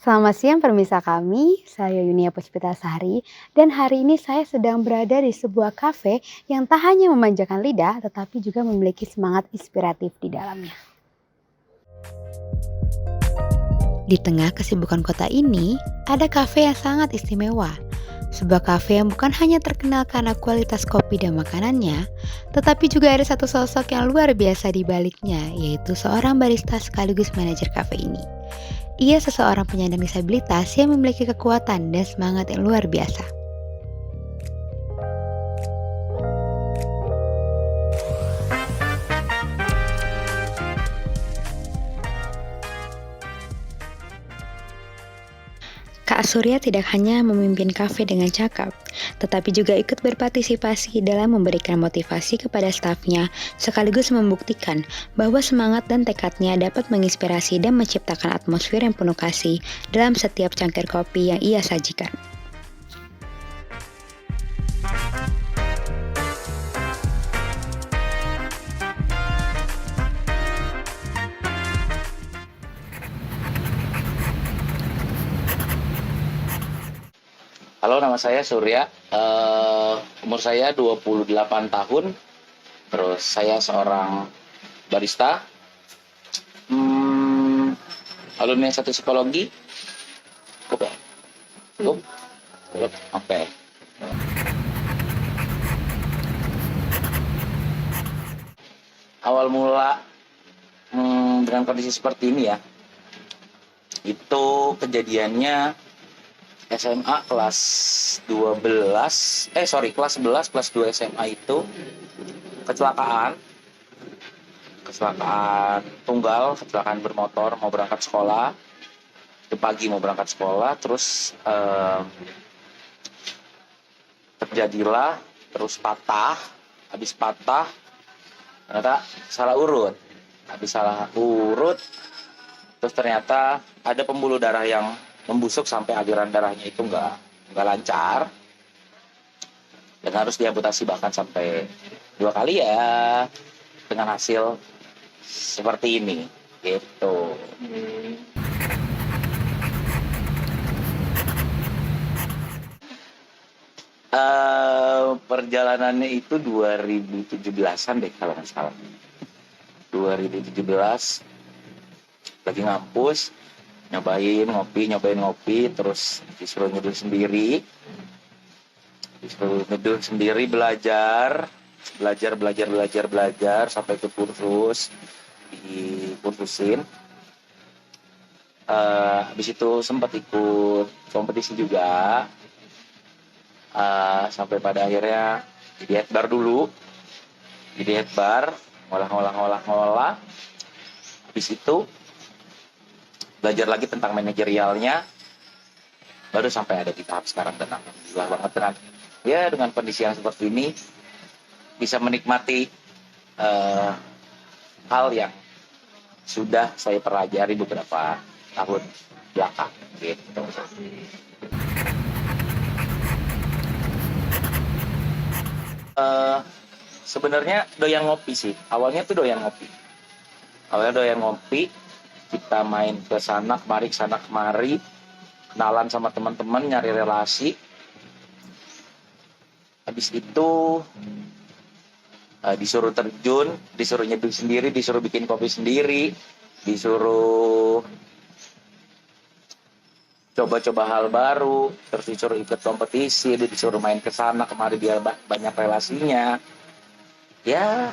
Selamat siang pemirsa kami, saya Yunia Puspitasari dan hari ini saya sedang berada di sebuah kafe yang tak hanya memanjakan lidah tetapi juga memiliki semangat inspiratif di dalamnya. Di tengah kesibukan kota ini, ada kafe yang sangat istimewa. Sebuah kafe yang bukan hanya terkenal karena kualitas kopi dan makanannya, tetapi juga ada satu sosok yang luar biasa di baliknya, yaitu seorang barista sekaligus manajer kafe ini. Ia seseorang penyandang disabilitas yang memiliki kekuatan dan semangat yang luar biasa. Kak Surya tidak hanya memimpin kafe dengan cakap, tetapi juga ikut berpartisipasi dalam memberikan motivasi kepada stafnya, sekaligus membuktikan bahwa semangat dan tekadnya dapat menginspirasi dan menciptakan atmosfer yang penuh kasih dalam setiap cangkir kopi yang ia sajikan. Halo, nama saya Surya. Umur saya 28 tahun. Terus saya seorang barista. Alumni S1 psikologi. Cukup ya? Cukup? Cukup? Oke. Awal mula dengan kondisi seperti ini ya, itu kejadiannya SMA kelas 11, kelas 2 SMA itu kecelakaan tunggal, kecelakaan bermotor mau berangkat sekolah, itu pagi mau berangkat sekolah, terus terjadilah, terus patah, habis patah ternyata habis salah urut, terus ternyata ada pembuluh darah yang membusuk sampai aliran darahnya itu nggak lancar dan harus diamputasi bahkan sampai 2 kali ya, dengan hasil seperti ini gitu. Perjalanannya itu 2017-an deh kalau nggak salah. 2017 lagi ngampus, nyobain ngopi, terus disuruh nyeduh sendiri, belajar sampai ke kursus, dikursusin. Habis itu sempat ikut kompetisi juga, sampai pada akhirnya di diet bar ngolah. Habis itu belajar lagi tentang manajerialnya, baru sampai ada di tahap sekarang. Dan alhamdulillah banget dengan kondisi yang seperti ini bisa menikmati hal yang sudah saya pelajari beberapa tahun belakang gitu. Sebenarnya doyan ngopi sih. Awalnya doyan ngopi. Kita main ke sana kemari, kenalan sama teman-teman, nyari relasi. Habis itu disuruh terjun, disuruh nyeduh sendiri, disuruh bikin kopi sendiri, disuruh coba-coba hal baru, terus disuruh ikut kompetisi, disuruh main ke sana kemari biar banyak relasinya. Ya,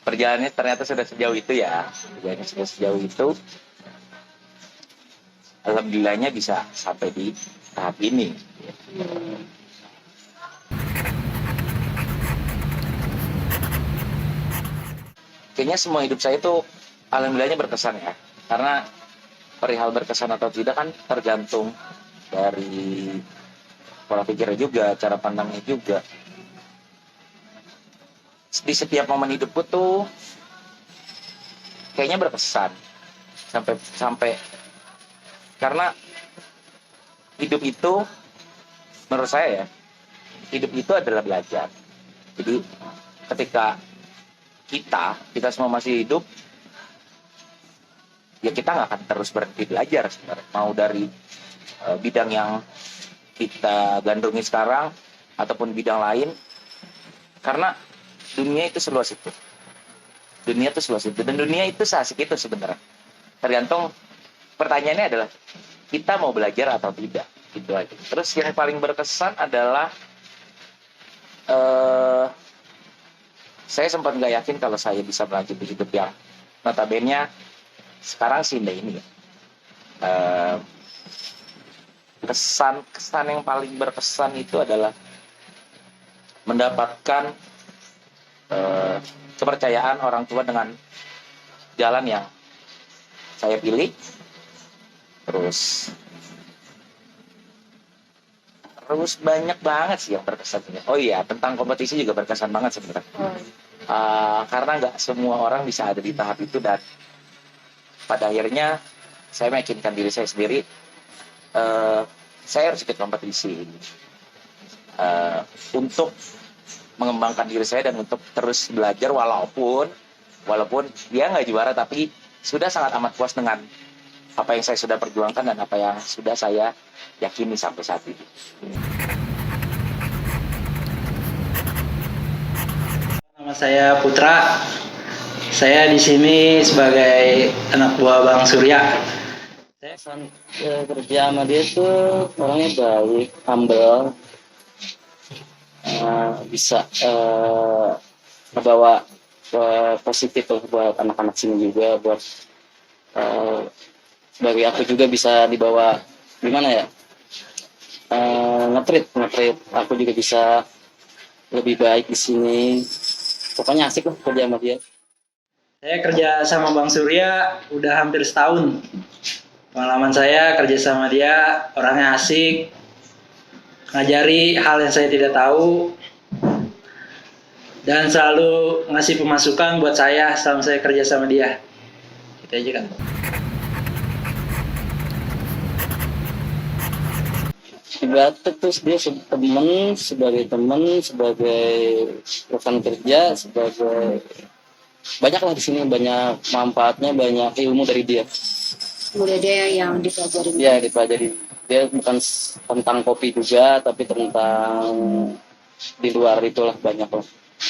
perjalanannya ternyata sudah sejauh itu ya. Perjalanannya sudah sejauh itu. Alhamdulillahnya bisa sampai di tahap ini. Kayaknya semua hidup saya itu alhamdulillahnya berkesan ya. Karena perihal berkesan atau tidak kan tergantung dari pola pikirnya juga, cara pandangnya juga. Di setiap momen hidupku tuh kayaknya berkesan sampai karena hidup itu menurut saya ya, hidup itu adalah belajar. Jadi ketika kita semua masih hidup, ya kita nggak akan terus berhenti belajar sebenarnya. Mau dari bidang yang kita gandrungi sekarang ataupun bidang lain, karena dunia itu seluas itu. Dunia itu seluas itu dan dunia itu seasik itu sebenarnya. Tergantung, pertanyaannya adalah kita mau belajar atau tidak, gitu aja. Terus yang paling berkesan adalah saya sempat nggak yakin kalau saya bisa melanjutkan hidup yang notabene sekarang sih ini ya. Kesan yang paling berkesan itu adalah mendapatkan kepercayaan orang tua dengan jalan yang saya pilih. Terus banyak banget sih yang berkesan. Oh iya, tentang kompetisi juga berkesan banget sebenarnya. Karena nggak semua orang bisa ada di tahap itu, dan pada akhirnya saya meyakinkan diri saya sendiri, saya harus ikut kompetisi untuk mengembangkan diri saya dan untuk terus belajar, walaupun dia nggak juara, tapi sudah sangat amat puas dengan apa yang saya sudah perjuangkan dan apa yang sudah saya yakini sampai saat ini. Nama saya Putra. Saya di sini sebagai anak buah Bang Surya. Saya kerja sama dia tuh orangnya baik, humble, bisa membawa positif buat anak-anak sini juga, buat sebagai aku juga bisa dibawa gimana ya, nge-treat aku juga bisa lebih baik di sini. Pokoknya asik lah kerja sama dia. Saya kerja sama Bang Surya udah hampir setahun. Pengalaman saya kerja sama dia, orangnya asik, ngajari hal yang saya tidak tahu, dan selalu ngasih pemasukan buat saya selama saya kerja sama dia. Gitu aja kan. Ibaratnya terus dia sebagai teman, sebagai rekan kerja, sebagai banyak lah di sini, banyak manfaatnya, banyak ilmu dari dia. Udah dia yang dipelajari. Ya, dipelajari. Dia bukan tentang kopi juga, tapi tentang di luar itulah banyak lah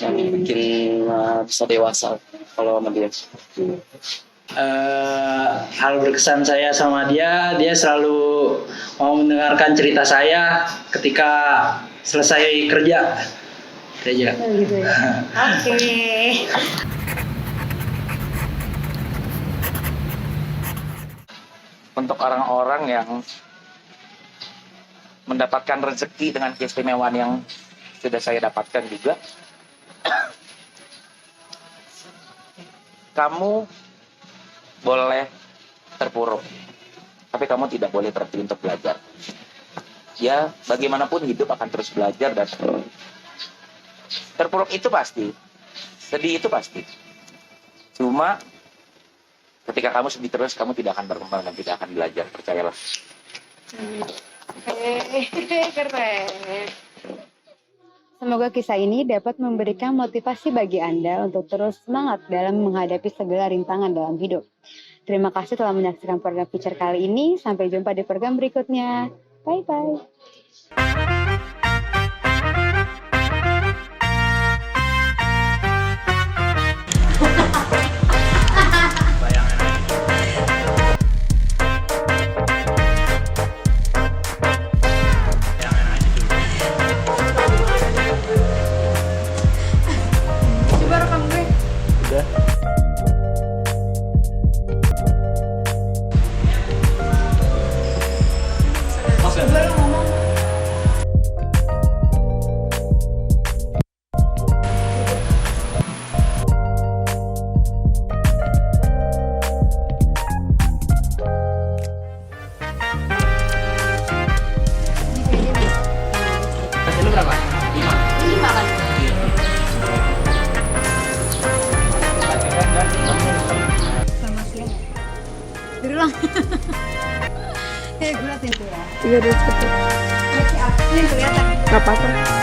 yang bikin bisa dewasa kalau sama dia. Hal berkesan saya sama dia selalu mau mendengarkan cerita saya ketika selesai kerja. Itu aja. Gitu ya. Oke. Untuk orang-orang yang mendapatkan rezeki dengan keistimewaan yang sudah saya dapatkan juga, kamu boleh terpuruk, tapi kamu tidak boleh berhenti untuk belajar. Ya, bagaimanapun hidup akan terus belajar, dan terpuruk itu pasti, sedih itu pasti. Cuma ketika kamu sedih terus, kamu tidak akan berkembang dan tidak akan belajar, percayalah. Keren. Semoga kisah ini dapat memberikan motivasi bagi Anda untuk terus semangat dalam menghadapi segala rintangan dalam hidup. Terima kasih telah menyaksikan program Feature kali ini. Sampai jumpa di program berikutnya. Bye-bye. Iya, di situ. Ini kelihatan. Nggak apa-apa.